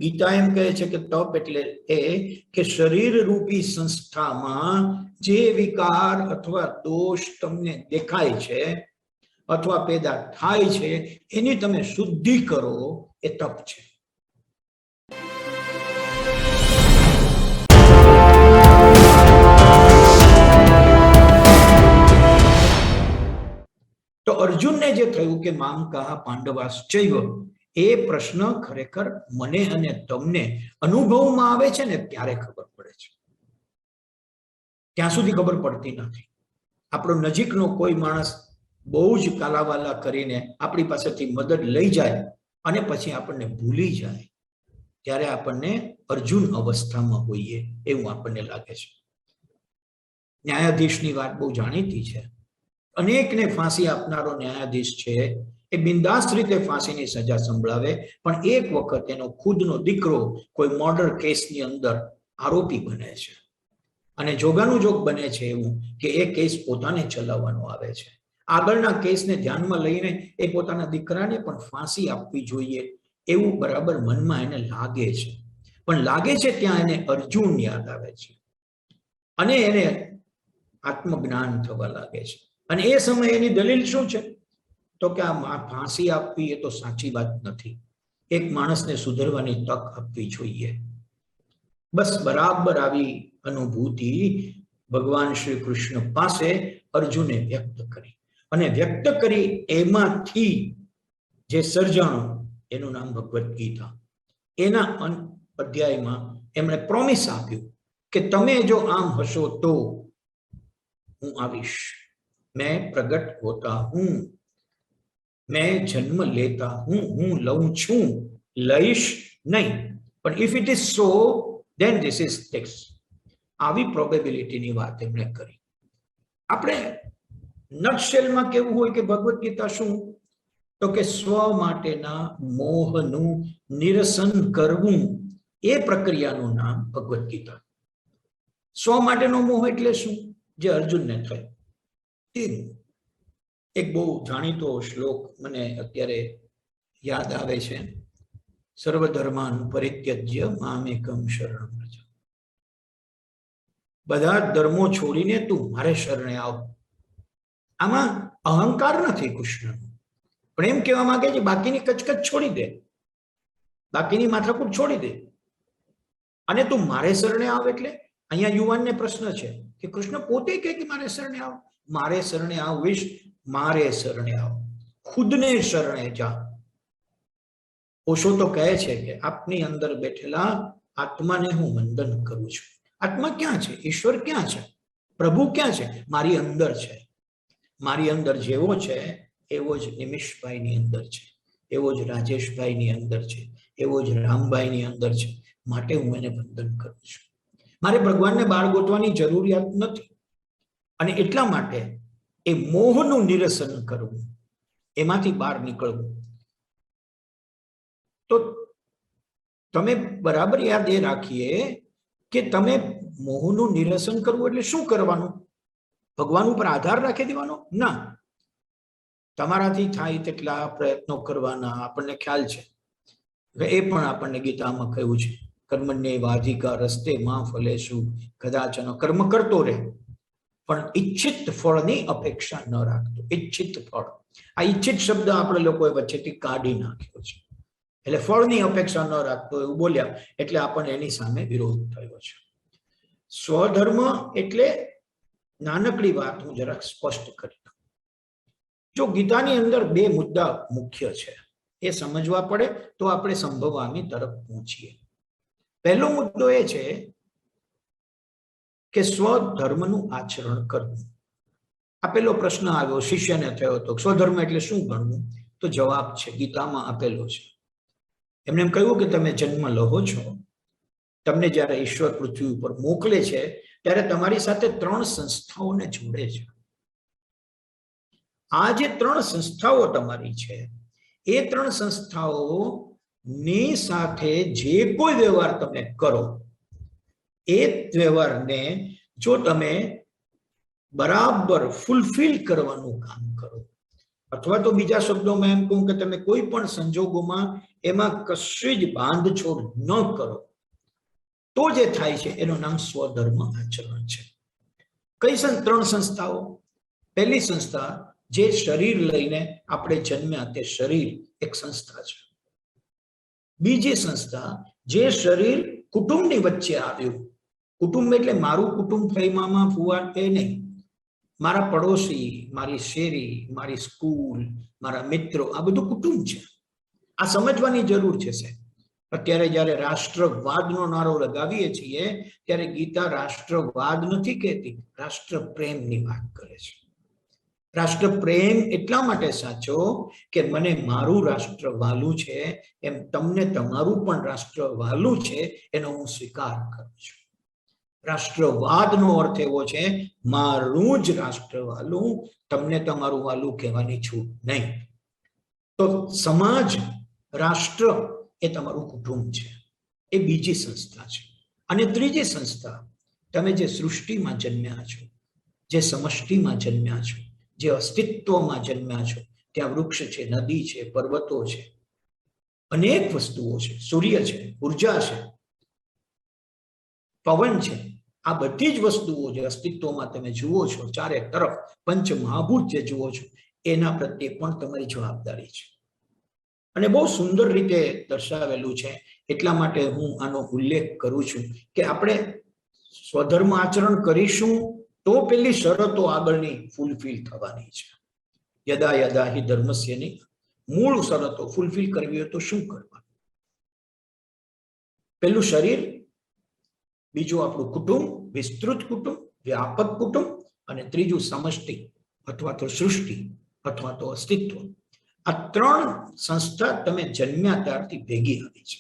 ગીતા એમ કહે છે કે તપ એટલે એ કે શરીર રૂપી સંસ્થામાં જે વિકાર અથવા દોષ તમને દેખાય છે અથવા પેદા થાય છે એની તમે શુદ્ધિ કરો, એ તપ છે. તો અર્જુનને જે થયું કે મામ કહા પાંડવાશ્ચૈવ, એ પ્રશ્ન ખરેખર મને અને તમને અનુભવમાં આવે છે ને ત્યારે ખબર પડે છે. ત્યાં સુધી ખબર પડતી નથી. આપણો નજીકનો કોઈ માણસ બહુ જ કાલાવાલા કરીને આપણી પાસેથી મદદ લઈ જાય અને પછી આપણને ભૂલી જાય, ત્યારે આપણને અર્જુન અવસ્થામાં હોઈએ એવું આપણને લાગે છે. ન્યાયાધીશની વાત બહુ જાણીતી છે. અનેકને ફાંસી આપનારો ન્યાયાધીશ છે, એ બિંદાસ રીતે ફાંસીની સજા સંભળાવે, પણ એક વખત એનો ખુદનો દીકરો કોઈ મર્ડર કેસની અંદર આરોપી બને છે અને જોગાનું જોગ બને છે એવું કે એ કેસ પોતાને ચલાવવાનો આવે છે. આગળના કેસને ધ્યાનમાં લઈને એ પોતાના દીકરાને પણ ફાંસી આપવી જોઈએ એવું બરાબર મનમાં એને લાગે છે. પણ લાગે છે ત્યાં એને અર્જુન યાદ આવે છે અને એને આત્મજ્ઞાન થવા લાગે છે. અને એ સમયે એની દલીલ શું છે? તો કે આ ફાંસી આપવી એ તો સાચી વાત નથી, એક માણસને સુધરવાની તક આપવી જોઈએ. બસ બરાબર આવી અનુભૂતિ ભગવાન શ્રી કૃષ્ણ પાસે અર્જુને વ્યક્ત કરી, અને વ્યક્ત કરી એમાંથી જે સર્જાણું એનું નામ ભગવદ્ ગીતા. એના અધ્યાયમાં એમણે પ્રોમિસ આપ્યું કે તમે જો આમ હશો તો હું આવીશ, मैं प्रगट होता हूं, मैं जन्म लेता हूं, હું લઉં છું, લઈશ નહીં, પણ if it is so then this is this. આવી પ્રોબેબિલિટીની વાત એમણે કરી. આપણે નટશેલમાં કેવું હોય કે ભગવદ્ ગીતા શું? તો કે સ્વ માટેના મોહનું નિરસન કરવું, એ પ્રક્રિયાનું નામ ભગવદ્ ગીતા. સ્વ માટેનો મોહ એટલે શું? જે અર્જુનને થયો. એક બહુ જાણીતો શ્લોક મને અત્યારે યાદ આવે છે, સર્વધર્માન પરિત્યજ્ય મામેકમ શરણમ વ્રજ. બધા ધર્મો છોડીને તું મારે શરણે આવ. આમાં અહંકાર નથી કૃષ્ણનો, પણ એમ કહેવા માંગે છે બાકીની કચકચ છોડી દે, બાકીની માથાકૂટ છોડી દે અને તું મારે શરણે આવ. એટલે અહીંયા યુવાનને પ્રશ્ન છે કે કૃષ્ણ પોતે કહે કે મારે શરણે આવ. મારે શરણે આવીશ, મારે શરણે આવ, ખુદને શરણે જા. ઓશો તો કહે છે કે આપની અંદર બેઠેલા આત્માને હું વંદન કરું છું. આત્મા ક્યાં છે? ઈશ્વર ક્યાં છે? પ્રભુ ક્યાં છે? મારી અંદર છે. મારી અંદર જેવો છે એવો જ નિમિષભાઈની અંદર છે, એવો જ રાજેશભાઈની અંદર છે, એવો જ રામભાઈની અંદર છે. માટે હું એને વંદન કરું છું. મારે ભગવાનને બહાર ગોતવાની જરૂરિયાત નથી. અને એટલા માટે એ મોહનું નિરસન કરવું, એમાંથી બહાર નીકળવું. તો તમે બરાબર યાદ એ રાખીએ કે તમે મોહનું નિરસન કરવું એટલે શું કરવાનું? ભગવાન ઉપર આધાર રાખી દેવાનો? ના. તમારાથી થાય તેટલા પ્રયત્નો કરવાના, આપણને ખ્યાલ છે. એ પણ આપણને ગીતામાં કહ્યું છે, કર્મણ્યે વાધિકા રસ્તે માં ફલેષુ કદાચન. કર્મ કરતો રહે પણ ઈચ્છિત ફળની અપેક્ષા ન રાખતો. ઈચ્છિત ફળ, આ ઈચ્છિત શબ્દ આપણે લોકોએ વચ્ચેથી કાઢી નાખ્યો છે. એટલે ફળની અપેક્ષા ન રાખતો એવું બોલ્યા એટલે આપણને એની સામે વિરોધ થયો છે. સ્વધર્મ એટલે નાનકડી વાત હું જરાક સ્પષ્ટ કરી દઉં. જો ગીતાની અંદર બે મુદ્દા મુખ્ય છે, એ સમજવા પડે તો આપણે સંભવામી તરફ પહોંચીએ. પહેલો મુદ્દો એ છે કે સ્વધર્મનું આચરણ કરવું. આપેલો પ્રશ્ન આવ્યો, શિષ્યને થયો હતો, સ્વધર્મ એટલે શું ગણવું? તો જવાબ છે, ગીતામાં આપેલો છે. એમને એમ કહ્યું કે તમે જન્મ લો છો, તમને જ્યારે ઈશ્વર પૃથ્વી ઉપર મોકલે છે ત્યારે તમારી સાથે 3 સંસ્થાઓને જોડે છે. આ જે 3 સંસ્થાઓ તમારી છે, એ 3 સંસ્થાઓની સાથે જે કોઈ વ્યવહાર તમે કરો, એ વ્યવહારને જો તમે બરાબર ફૂલફિલ કરવાનું કામ કરો, અથવા તો બીજા શબ્દોમાં એમ કહું કે તમે કોઈ પણ સંજોગોમાં એમાં કશી જ બાંધછોડ ન કરો તો જે થાય છે એનું નામ સ્વધર્મ આચરણ છે. કઈ 3 સંસ્થાઓ? પહેલી સંસ્થા, જે શરીર લઈને આપણે જન્મ્યા તે શરીર એક સંસ્થા છે. બીજી સંસ્થા, જે શરીર કુટુંબની વચ્ચે આવ્યું. કુટુંબ એટલે મારું કુટુંબ થઈ મામા ફુવા એ નહીં, મારા પડોશી, મારી શેરી, મારી સ્કૂલ, મારા મિત્રો, આ બધું કુટુંબ છે. આ સમજવાની જરૂર છે સાહેબ. અત્યારે જયારે રાષ્ટ્રવાદનો નારો લગાવીએ છીએ ત્યારે ગીતા રાષ્ટ્રવાદ નથી કહેતી, રાષ્ટ્ર પ્રેમની વાત કરે છે. રાષ્ટ્ર પ્રેમ એટલા માટે સાચો કે મને મારું રાષ્ટ્ર વાલું છે એમ તમને તમારું પણ રાષ્ટ્ર વાલું છે એનો હું સ્વીકાર કરું છું. રાષ્ટ્રવાદનો અર્થ એવો છે મારું જ રાષ્ટ્ર વાલું, તમને તમારું વાલું કહેવાની છૂટ નહીં. તો સમાજ, રાષ્ટ્ર એ તમારું કુટુંબ છે, એ બીજી સંસ્થા છે. અને ત્રીજી સંસ્થા, તમે જે સૃષ્ટિમાં જન્મ્યા છો, જે સમષ્ટિમાં જન્મ્યા છો, જે અસ્તિત્વમાં જન્મ્યા છો, ત્યાં વૃક્ષ છે, નદી છે, પર્વતો છે, અનેક વસ્તુઓ છે, સૂર્ય છે, ઉર્જા છે, પવન છે. આ બધી જ વસ્તુઓ જે અસ્તિત્વમાં તમે જુઓ છો, ચારે તરફ પંચ મહાભૂત જે જુઓ છો, એના પ્રત્યે પણ તમારી જવાબદારી છે. અને બહુ સુંદર રીતે દર્શાવેલું છે. એટલા માટે હું આનો ઉલ્લેખ કરું છું કે આપણે સ્વધર્મ આચરણ કરીશું તો પેલી શરતો આગળની ફૂલફિલ થવાની છે. યદા યદા હિ ધર્મસ્યની મૂળ શરતો ફૂલફિલ કરવી હોય તો શું કરવાનું? પેલું શરીર, બીજું આપણું કુટુંબ, વિસ્તૃત કુટુંબ, વ્યાપક કુટુંબ, અને ત્રીજું સમષ્ટિ અથવા તો સૃષ્ટિ અથવા તો અસ્તિત્વ. આ 3 સંસ્થા તમે જન્મ્યા ત્યારથી ભેગી આવી છે.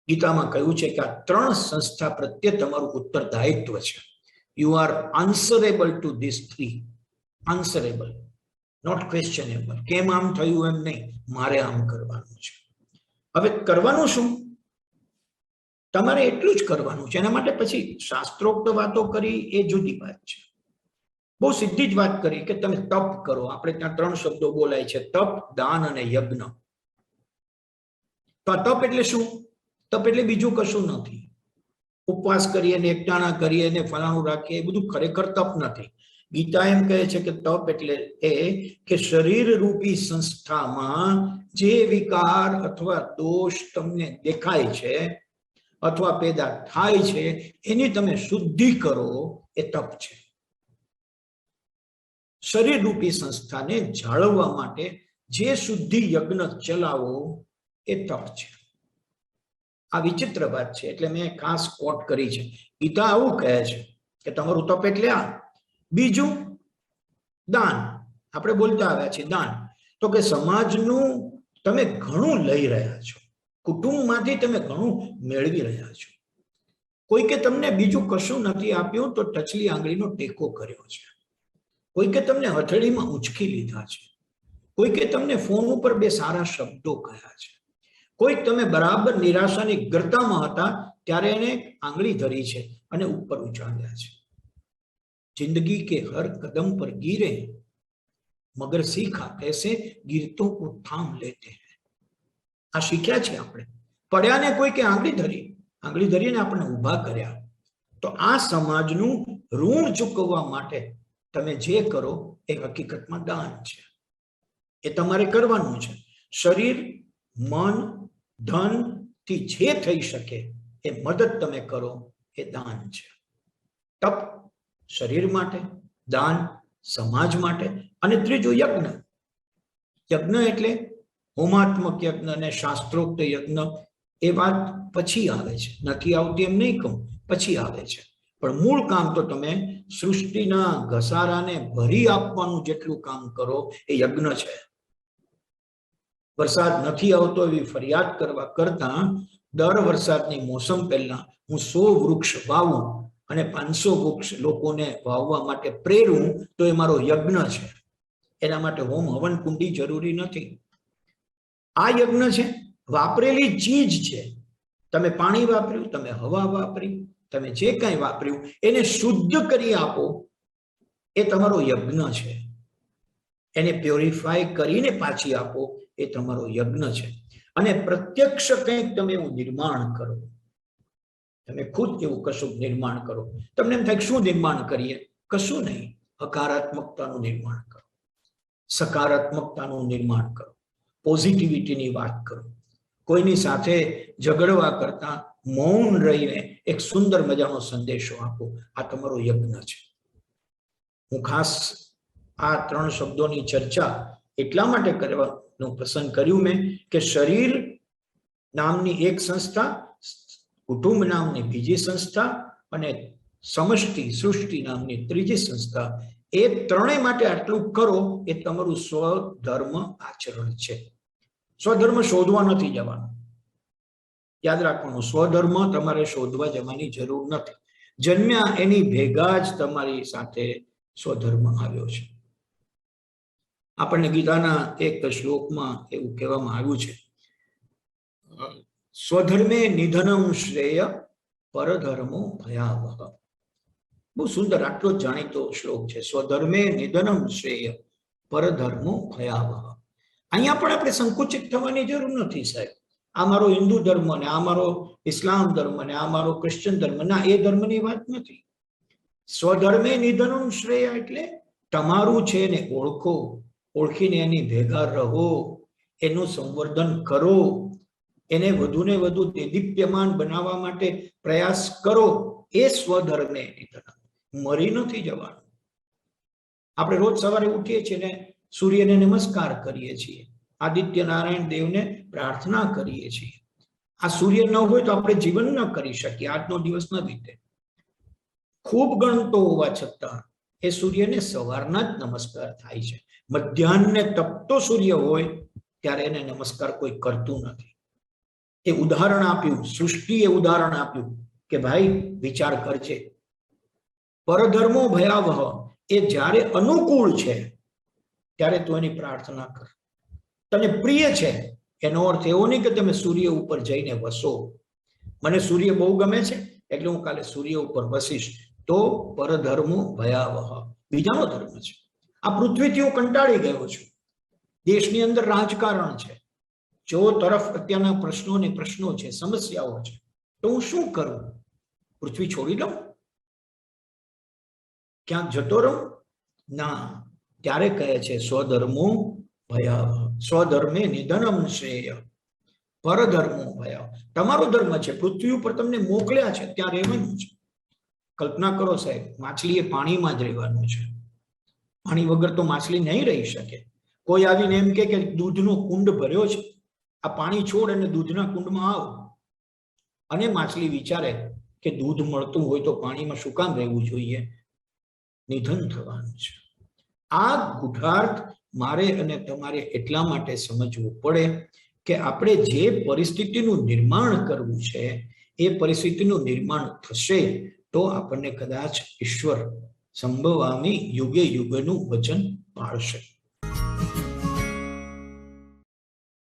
ગીતામાં કહ્યું છે કે આ 3 સંસ્થા પ્રત્યે તમારું ઉત્તરદાયિત્વ છે. You are answerable to this 3. Answerable, not questionable. કેમ આમ થયું એમ નહીં, મારે આમ કરવાનું છે. હવે કરવાનું શું? તમારે એટલું જ કરવાનું છે. એના માટે પછી શાસ્ત્રોક્ત વાતો કરી એ જુદી વાત છે. બહુ સીધી જ વાત કરી કે તમે તપ કરો. આપણે ત્યાં 3 શબ્દો બોલાય છે, તપ, દાન અને યજ્ઞ. તો આ તપ એટલે શું? તપ એટલે બીજું કશું નથી. ઉપવાસ કરીએ ને એકટાણા કરીએ ને ફલાણું રાખીએ, એ બધું ખરેખર તપ નથી. ગીતા એમ કહે છે કે તપ એટલે એ કે શરીર રૂપી સંસ્થામાં જે વિકાર અથવા દોષ તમને દેખાય છે અથવા પેદા થાય છે એની તમે શુદ્ધિ કરો, એ તપ છે. શરીર રૂપી સંસ્થાને જાળવવા માટે જે શુદ્ધિ યજ્ઞ ચલાવો એ તપ છે. આ વિચિત્ર વાત છે, એટલે મેં ખાસ કોટ કરી છે. ગીતા આવું કહે છે કે તમારું તપ એટલે આ. બીજું દાન. આપણે બોલતા આવ્યા છીએ દાન. તો કે સમાજનું તમે ઘણું લઈ રહ્યા છો, કુટુંબમાંથી તમે ઘણું મેળવી રહ્યા છો. કોઈકે તમને બીજું કશું નથી આપ્યું તો ટચલી આંગળીનો ટેકો કર્યો છે. કોઈકે તમને હથેળીમાં ઉંચકી લીધા છે. કોઈકે તમને ફોન ઉપર 2 સારા શબ્દો કહ્યા છે. કોઈક તમે બરાબર નિરાશાની ગર્તામાં હતા ત્યારે એને આંગળી ધરી છે અને ઉપર ઉછાળ્યા છે. जिंदगी के हर कदम पर गिरे मगर सीखा कैसे गिरतों को थाम लेते हैं. આ શીખ્યા છે આપણે. પડ્યાને કોઈ કે આંગળી ધરીને આપણે ઊભા કર્યા. તો આ સમાજનું ઋણ ચૂકવવા માટે તમે જે કરો એ હકીકતમાં દાન છે. એ તમારે કરવાનું છે. શરીર, મન, ધન થી જે થઈ શકે એ મદદ તમે કરો, એ દાન છે. તપ શરીર માટે, દાન સમાજ માટે, અને ત્રીજું યજ્ઞ. યજ્ઞ એટલે હોમાત્મક યજ્ઞ અને શાસ્ત્રોક્ત યજ્ઞ. એ વાત પછી આવે છે, નથી આવતી એમ નહીં કહું, પછી આવે છે. પણ મૂળ કામ તો તમે સૃષ્ટિના ઘસારાને ભરી આપવાનું જેટલું કામ કરો એ યજ્ઞ છે. વરસાદ નથી આવતો એવી ફરિયાદ કરવા કરતા દર વરસાદની મોસમ પહેલા હું 100 વૃક્ષ વાવું અને 500 વૃક્ષ લોકોને વાવવા માટે પ્રેરું તો એ મારો યજ્ઞ છે. એના માટે હોમ હવન કુંડી જરૂરી નથી. આ યજ્ઞ છે, વાપરેલી ચીજ છે. તમે પાણી વાપર્યું, તમે હવા વાપરી, તમે જે કંઈ વાપર્યું એને શુદ્ધ કરી આપો, એ તમારો યજ્ઞ છે. એને પ્યોરિફાય કરીને પાછી આપો, એ તમારો યજ્ઞ છે. અને પ્રત્યક્ષ કંઈક તમે એવું નિર્માણ કરો, તમે ખુદ એવું કશું નિર્માણ કરો. તમને એમ થાય શું નિર્માણ કરીએ? કશું નહીં, હકારાત્મકતાનું નિર્માણ કરો, સકારાત્મકતાનું નિર્માણ કરો, પોઝિટિવિટીની વાત કરો. કોઈની સાથે ઝઘડવા કરતા મૌન રહીને એક સુંદર મજાનો સંદેશો આપો. આ તમારો યજ્ઞ છે. હું ખાસ આ 3 શબ્દોની ચર્ચા એટલા માટે કરવાનું પસંદ કર્યું મેં કે શરીર નામની એક સંસ્થા, કુટુંબ નામની બીજી સંસ્થા અને સમષ્ટિ સૃષ્ટિ નામની ત્રીજી સંસ્થા, એ ત્રણેય માટે આટલું કરો એ તમારું સ્વધર્મ આચરણ છે. સ્વધર્મ શોધવા નથી જવાનું, યાદ રાખવાનું. સ્વધર્મ તમારે શોધવા જવાની જરૂર નથી. જન્મ્યા એની ભેગા જ તમારી સાથે સ્વધર્મ આવ્યો છે. આપણને ગીતાના એક શ્લોકમાં એવું કહેવામાં આવ્યું છે, સ્વધર્મે નિધનમ શ્રેય પરધર્મો ભયાવહ. બહુ સુંદર, આટલો જ જાણીતો શ્લોક છે. સ્વધર્મે નિધનમ શ્રેય પરધર્મો ભયાવહ. અહીંયા પણ આપણે સંકુચિત થવાની જરૂર નથી સાહેબ. આ મારો હિન્દુ ધર્મ ને આ મારો ઇસ્લામ ધર્મ ને આ મારો ક્રિશ્ચિયન ધર્મ, ના, એ ધર્મની વાત નથી. સ્વધર્મે નિધનમ શ્રેય એટલે તમારું છે ને ઓળખો, ઓળખીને એની ભેગા રહો, એનું સંવર્ધન કરો, એને વધુ ને વધુ દેદીપ્યમાન બનાવવા માટે પ્રયાસ કરો. એ સ્વધર્મે નિધનમ. મરી નથી જવાનું. આપણે રોજ સવારે ઉઠીએ છીએ ને સૂર્યને નમસ્કાર કરીએ છીએ, આદિત્ય નારાયણ દેવને પ્રાર્થના કરીએ છીએ. આ સૂર્ય ન હોય તો આપણે જીવન ન કરી શકીએ, આજનો દિવસ ન વીતે. ખૂબ ગણતો હોવા છતાં એ સૂર્યને સવારના જ નમસ્કાર થાય છે. મધ્યાહને તપતો સૂર્ય હોય ત્યારે એને નમસ્કાર કોઈ કરતું નથી. એ ઉદાહરણ આપ્યું, સૃષ્ટિએ ઉદાહરણ આપ્યું કે ભાઈ વિચાર કરજે. પરધર્મો ભયાવહ, એ જ્યારે અનુકૂળ છે ત્યારે તું એની પ્રાર્થના કર. તને પ્રિય છે એનો અર્થ એવો નહીં કે તમે સૂર્ય ઉપર જઈને વસો. મને સૂર્ય બહુ ગમે છે એટલે હું કાલે સૂર્ય ઉપર વસીશ, તો પરધર્મો ભયાવહ, બીજાનો ધર્મ છે. આ પૃથ્વીથી હું કંટાળી ગયો છું. દેશની અંદર રાજકારણ છે, જો તરફ અત્યારના પ્રશ્નો છે, સમસ્યાઓ છે, તો હું શું કરું? પૃથ્વી છોડી દઉં? ક્યાંક જતો રહું? ના. ત્યારે કહે છે સ્વધર્મો ભયાવહ. સ્વધર્મે નિધનમ શ્રેય પરધર્મો ભયાવહ. તમારો ધર્મ છે, પૃથ્વી ઉપર તમને મોકલ્યા છે, ત્યાં રહેવાનું છે. કલ્પના કરો સાહેબ, માછલીએ પાણીમાં જ રહેવાનું છે. પાણી વગર તો માછલી નહીં રહી શકે. કોઈ આવીને એમ કે દૂધનો કુંડ ભર્યો છે, આ પાણી છોડ અને દૂધના કુંડમાં આવ, અને માછલી વિચારે કે દૂધ મળતું હોય તો પાણીમાં શું કામ રહેવું જોઈએ? નિધન થવાનું છે. આ ગુઠાર્થ મારે અને તમારે એટલા માટે સમજવું પડે કે આપણે જે પરિસ્થિતિનું નિર્માણ કરવું છે એ પરિસ્થિતિનું નિર્માણ થશે તો આપણને કદાચ ઈશ્વર સંભવામી યુગે યુગનું વચન પાળશે.